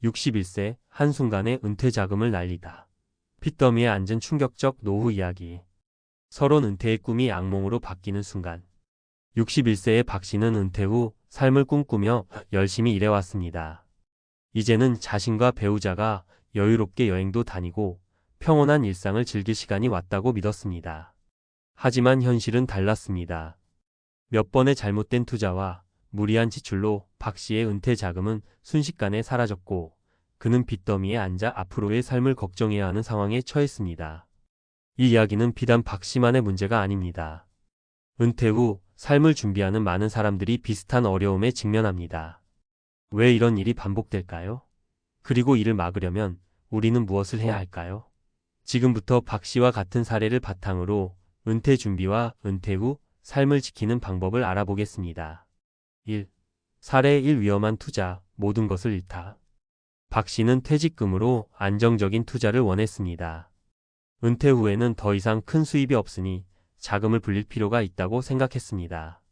61세 한순간에 은퇴 자금을 날리다. 핏더미에 앉은 충격적 노후 이야기. 서론 은퇴의 꿈이 악몽으로 바뀌는 순간. 61세의 박 씨는 은퇴 후 삶을 꿈꾸며 열심히 일해왔습니다. 이제는 자신과 배우자가 여유롭게 여행도 다니고 평온한 일상을 즐길 시간이 왔다고 믿었습니다. 하지만 현실은 달랐습니다. 몇 번의 잘못된 투자와 무리한 지출로 박 씨의 은퇴 자금은 순식간에 사라졌고 그는 빚더미에 앉아 앞으로의 삶을 걱정해야 하는 상황에 처했습니다. 이 이야기는 비단 박 씨만의 문제가 아닙니다. 은퇴 후 삶을 준비하는 많은 사람들이 비슷한 어려움에 직면합니다. 왜 이런 일이 반복될까요? 그리고 이를 막으려면 우리는 무엇을 해야 할까요? 지금부터 박 씨와 같은 사례를 바탕으로 은퇴 준비와 은퇴 후 삶을 지키는 방법을 알아보겠습니다. 1. 사례 1. 위험한 투자, 모든 것을 잃다. 박 씨는 퇴직금으로 안정적인 투자를 원했습니다. 은퇴 후에는 더 이상 큰 수입이 없으니 자금을 불릴 필요가 있다고 생각했습니다.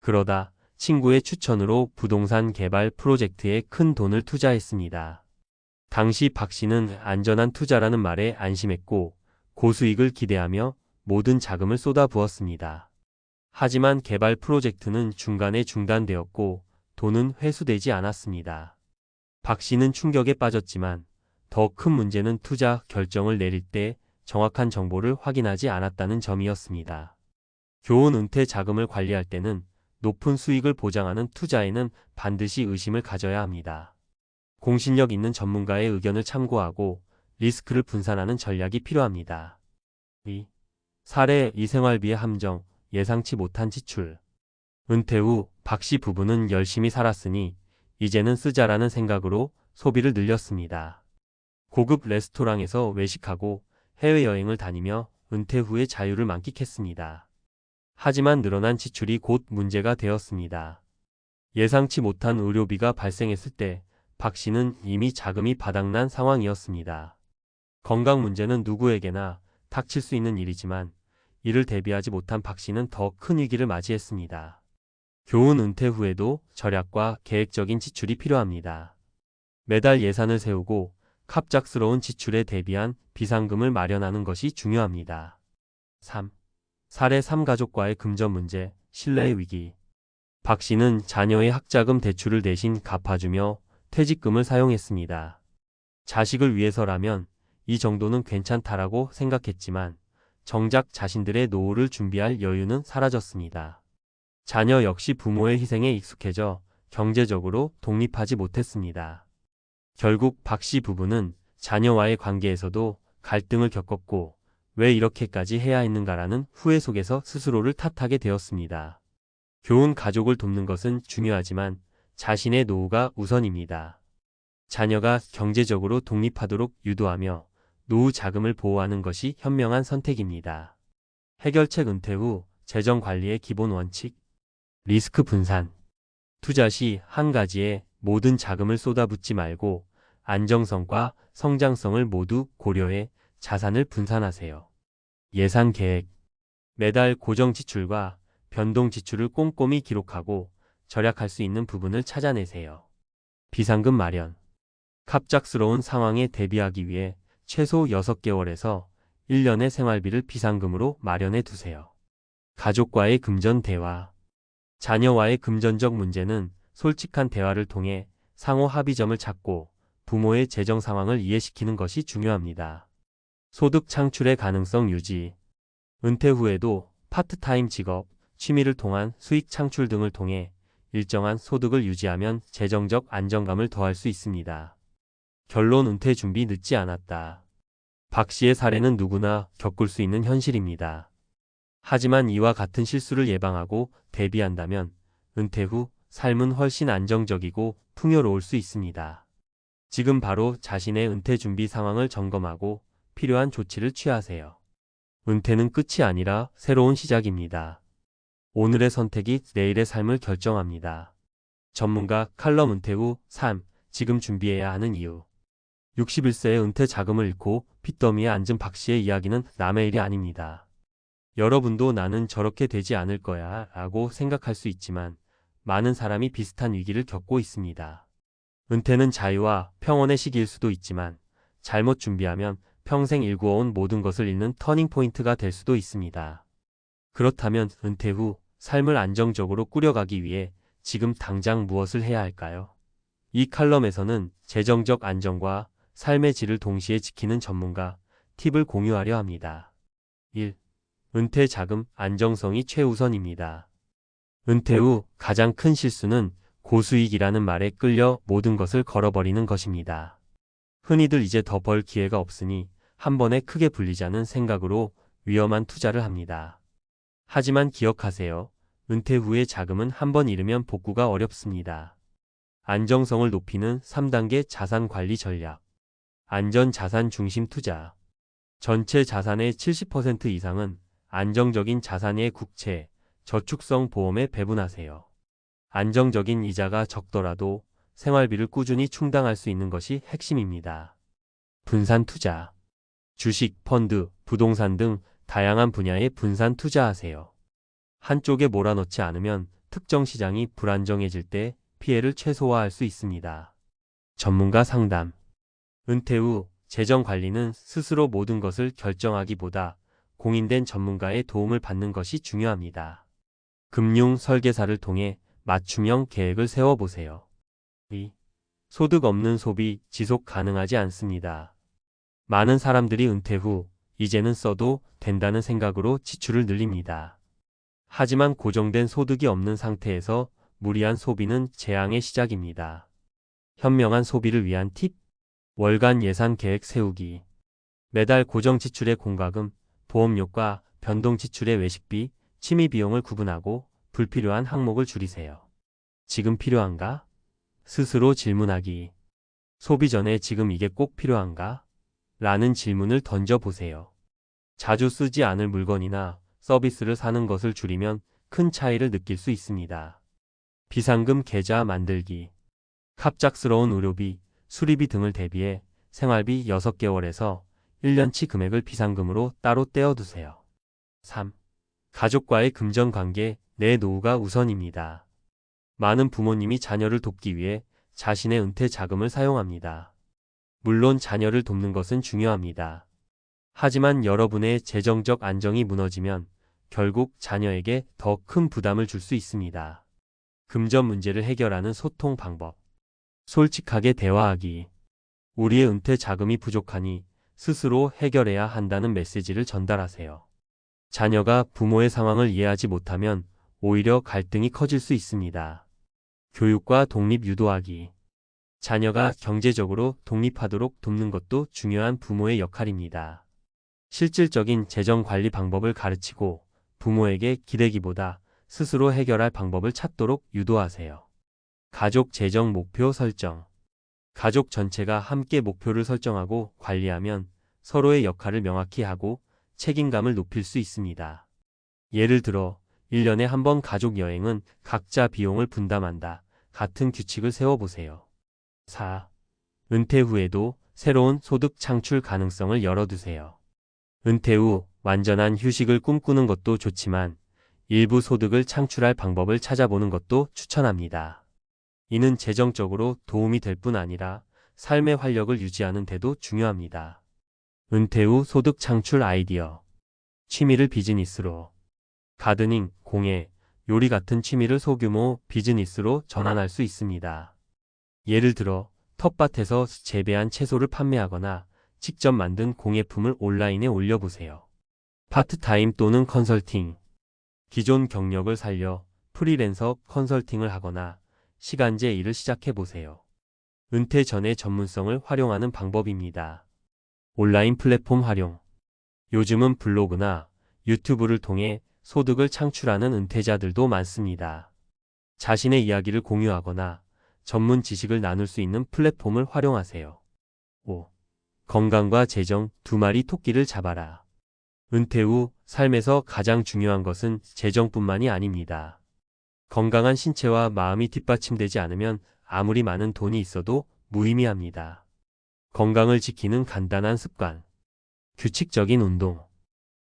그러다 친구의 추천으로 부동산 개발 프로젝트에 큰 돈을 투자했습니다. 당시 박 씨는 안전한 투자라는 말에 안심했고 고수익을 기대하며 모든 자금을 쏟아부었습니다. 하지만 개발 프로젝트는 중간에 중단되었고 돈은 회수되지 않았습니다. 박 씨는 충격에 빠졌지만 더 큰 문제는 투자 결정을 내릴 때 정확한 정보를 확인하지 않았다는 점이었습니다. 교훈 은퇴 자금을 관리할 때는 높은 수익을 보장하는 투자에는 반드시 의심을 가져야 합니다. 공신력 있는 전문가의 의견을 참고하고 리스크를 분산하는 전략이 필요합니다. 2. 사례 2. 생활비의 함정, 예상치 못한 지출. 은퇴 후 박 씨 부부는 열심히 살았으니 이제는 쓰자라는 생각으로 소비를 늘렸습니다. 고급 레스토랑에서 외식하고 해외여행을 다니며 은퇴 후의 자유를 만끽했습니다. 하지만 늘어난 지출이 곧 문제가 되었습니다. 예상치 못한 의료비가 발생했을 때 박 씨는 이미 자금이 바닥난 상황이었습니다. 건강 문제는 누구에게나 닥칠 수 있는 일이지만 이를 대비하지 못한 박 씨는 더 큰 위기를 맞이했습니다. 교훈 은퇴 후에도 절약과 계획적인 지출이 필요합니다. 매달 예산을 세우고 갑작스러운 지출에 대비한 비상금을 마련하는 것이 중요합니다. 3. 사례 3. 가족과의 금전 문제, 신뢰의 위기. 박 씨는 자녀의 학자금 대출을 대신 갚아주며 퇴직금을 사용했습니다. 자식을 위해서라면 이 정도는 괜찮다라고 생각했지만 정작 자신들의 노후를 준비할 여유는 사라졌습니다. 자녀 역시 부모의 희생에 익숙해져 경제적으로 독립하지 못했습니다. 결국 박 씨 부부는 자녀와의 관계에서도 갈등을 겪었고 왜 이렇게까지 해야 했는가라는 후회 속에서 스스로를 탓하게 되었습니다. 교훈 가족을 돕는 것은 중요하지만 자신의 노후가 우선입니다. 자녀가 경제적으로 독립하도록 유도하며 노후 자금을 보호하는 것이 현명한 선택입니다. 해결책 은퇴 후 재정 관리의 기본 원칙. 리스크 분산. 투자 시 한 가지에 모든 자금을 쏟아붓지 말고 안정성과 성장성을 모두 고려해 자산을 분산하세요. 예산 계획. 매달 고정 지출과 변동 지출을 꼼꼼히 기록하고 절약할 수 있는 부분을 찾아내세요. 비상금 마련. 갑작스러운 상황에 대비하기 위해 최소 6개월에서 1년의 생활비를 비상금으로 마련해 두세요. 가족과의 금전 대화. 자녀와의 금전적 문제는 솔직한 대화를 통해 상호 합의점을 찾고 부모의 재정 상황을 이해시키는 것이 중요합니다. 소득 창출의 가능성 유지. 은퇴 후에도 파트타임 직업, 취미를 통한 수익 창출 등을 통해 일정한 소득을 유지하면 재정적 안정감을 더할 수 있습니다. 결론 은퇴 준비 늦지 않았다. 박 씨의 사례는 누구나 겪을 수 있는 현실입니다. 하지만 이와 같은 실수를 예방하고 대비한다면 은퇴 후 삶은 훨씬 안정적이고 풍요로울 수 있습니다. 지금 바로 자신의 은퇴 준비 상황을 점검하고 필요한 조치를 취하세요. 은퇴는 끝이 아니라 새로운 시작입니다. 오늘의 선택이 내일의 삶을 결정합니다. 전문가 칼럼 은퇴 후 삶, 지금 준비해야 하는 이유. 61세의 은퇴 자금을 잃고 빚더미에 앉은 박 씨의 이야기는 남의 일이 아닙니다. 여러분도 나는 저렇게 되지 않을 거야 라고 생각할 수 있지만 많은 사람이 비슷한 위기를 겪고 있습니다. 은퇴는 자유와 평온의 시기일 수도 있지만 잘못 준비하면 평생 일구어온 모든 것을 잃는 터닝포인트가 될 수도 있습니다. 그렇다면 은퇴 후 삶을 안정적으로 꾸려가기 위해 지금 당장 무엇을 해야 할까요? 이 칼럼에서는 재정적 안정과 삶의 질을 동시에 지키는 전문가 팁을 공유하려 합니다. 1. 은퇴 자금 안정성이 최우선입니다. 은퇴 후 가장 큰 실수는 고수익이라는 말에 끌려 모든 것을 걸어버리는 것입니다. 흔히들 이제 더 벌 기회가 없으니 한 번에 크게 불리자는 생각으로 위험한 투자를 합니다. 하지만 기억하세요. 은퇴 후의 자금은 한 번 잃으면 복구가 어렵습니다. 안정성을 높이는 3단계 자산 관리 전략. 안전 자산 중심 투자. 전체 자산의 70% 이상은 안정적인 자산의 국채, 저축성 보험에 배분하세요. 안정적인 이자가 적더라도 생활비를 꾸준히 충당할 수 있는 것이 핵심입니다. 분산 투자. 주식, 펀드, 부동산 등 다양한 분야에 분산 투자하세요. 한쪽에 몰아넣지 않으면 특정 시장이 불안정해질 때 피해를 최소화할 수 있습니다. 전문가 상담. 은퇴 후 재정 관리는 스스로 모든 것을 결정하기보다 공인된 전문가의 도움을 받는 것이 중요합니다. 금융 설계사를 통해 맞춤형 계획을 세워보세요. 2. 소득 없는 소비 지속 가능하지 않습니다. 많은 사람들이 은퇴 후 이제는 써도 된다는 생각으로 지출을 늘립니다. 하지만 고정된 소득이 없는 상태에서 무리한 소비는 재앙의 시작입니다. 현명한 소비를 위한 팁. 월간 예산 계획 세우기. 매달 고정 지출의 공과금, 보험료과 변동 지출의 외식비, 취미 비용을 구분하고 불필요한 항목을 줄이세요. 지금 필요한가? 스스로 질문하기. 소비 전에 지금 이게 꼭 필요한가? 라는 질문을 던져보세요. 자주 쓰지 않을 물건이나 서비스를 사는 것을 줄이면 큰 차이를 느낄 수 있습니다. 비상금 계좌 만들기. 갑작스러운 의료비, 수리비 등을 대비해 생활비 6개월에서 1년치 금액을 비상금으로 따로 떼어두세요. 3. 가족과의 금전관계, 내 노후가 우선입니다. 많은 부모님이 자녀를 돕기 위해 자신의 은퇴 자금을 사용합니다. 물론 자녀를 돕는 것은 중요합니다. 하지만 여러분의 재정적 안정이 무너지면 결국 자녀에게 더 큰 부담을 줄 수 있습니다. 금전 문제를 해결하는 소통 방법. 솔직하게 대화하기. 우리의 은퇴 자금이 부족하니 스스로 해결해야 한다는 메시지를 전달하세요. 자녀가 부모의 상황을 이해하지 못하면 오히려 갈등이 커질 수 있습니다. 교육과 독립 유도하기. 자녀가 경제적으로 독립하도록 돕는 것도 중요한 부모의 역할입니다. 실질적인 재정 관리 방법을 가르치고 부모에게 기대기보다 스스로 해결할 방법을 찾도록 유도하세요. 가족 재정 목표 설정. 가족 전체가 함께 목표를 설정하고 관리하면 서로의 역할을 명확히 하고 책임감을 높일 수 있습니다. 예를 들어 1년에 한 번 가족 여행은 각자 비용을 분담한다. 같은 규칙을 세워보세요. 4. 은퇴 후에도 새로운 소득 창출 가능성을 열어두세요. 은퇴 후 완전한 휴식을 꿈꾸는 것도 좋지만 일부 소득을 창출할 방법을 찾아보는 것도 추천합니다. 이는 재정적으로 도움이 될 뿐 아니라 삶의 활력을 유지하는 데도 중요합니다. 은퇴 후 소득 창출 아이디어. 취미를 비즈니스로. 가드닝, 공예, 요리 같은 취미를 소규모 비즈니스로 전환할 수 있습니다. 예를 들어 텃밭에서 재배한 채소를 판매하거나 직접 만든 공예품을 온라인에 올려보세요. 파트타임 또는 컨설팅. 기존 경력을 살려 프리랜서 컨설팅을 하거나 시간제 일을 시작해보세요. 은퇴 전의 전문성을 활용하는 방법입니다. 온라인 플랫폼 활용. 요즘은 블로그나 유튜브를 통해 소득을 창출하는 은퇴자들도 많습니다. 자신의 이야기를 공유하거나 전문 지식을 나눌 수 있는 플랫폼을 활용하세요. 5. 건강과 재정 두 마리 토끼를 잡아라. 은퇴 후 삶에서 가장 중요한 것은 재정뿐만이 아닙니다. 건강한 신체와 마음이 뒷받침되지 않으면 아무리 많은 돈이 있어도 무의미합니다. 건강을 지키는 간단한 습관. 규칙적인 운동.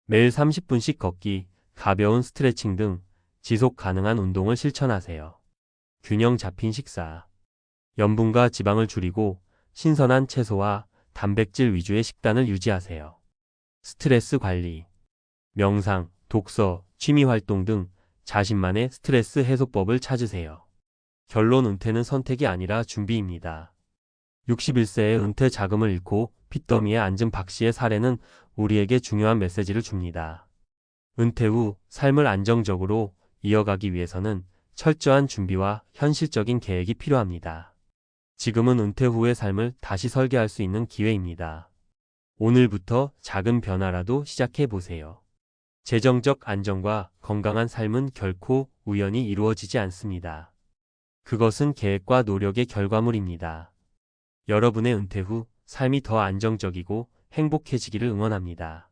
매일 30분씩 걷기, 가벼운 스트레칭 등 지속 가능한 운동을 실천하세요. 균형 잡힌 식사. 염분과 지방을 줄이고 신선한 채소와 단백질 위주의 식단을 유지하세요. 스트레스 관리, 명상, 독서, 취미 활동 등 자신만의 스트레스 해소법을 찾으세요. 결론 은퇴는 선택이 아니라 준비입니다. 61세에 은퇴 자금을 잃고 핏더미에 앉은 박 씨의 사례는 우리에게 중요한 메시지를 줍니다. 은퇴 후 삶을 안정적으로 이어가기 위해서는 철저한 준비와 현실적인 계획이 필요합니다. 지금은 은퇴 후의 삶을 다시 설계할 수 있는 기회입니다. 오늘부터 작은 변화라도 시작해 보세요. 재정적 안정과 건강한 삶은 결코 우연히 이루어지지 않습니다. 그것은 계획과 노력의 결과물입니다. 여러분의 은퇴 후 삶이 더 안정적이고 행복해지기를 응원합니다.